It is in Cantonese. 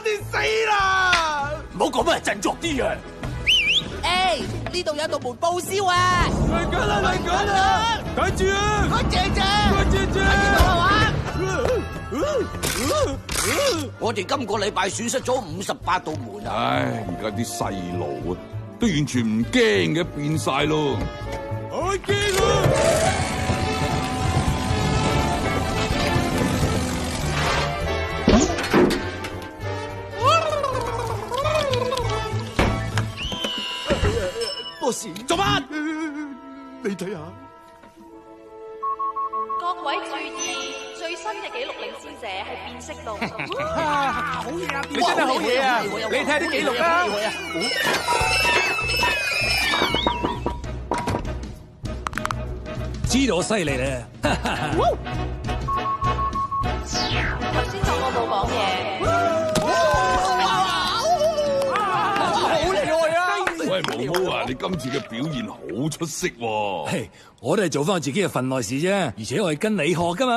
啲死啦！唔好講乜，振作啲啊！呢度有道門報銷啊！嚟緊啦，嚟緊啦！睇住啊！開姐姐，開姐姐！我哋今個禮拜損失咗58道門啊！唉，而家啲細路啊，都完全唔驚嘅，變晒咯！我驚啊！做乜？你睇下，各位注意，最新嘅紀錄領先者係變色龍。好嘢啊！你真係好嘢啊！你睇下啲記錄啦。知道我犀利咧。頭先當我冇講嘢。喂，毛毛啊，你今次嘅表現好出色喎！我都係做翻我自己嘅份內事啫，而且我係跟你學噶嘛。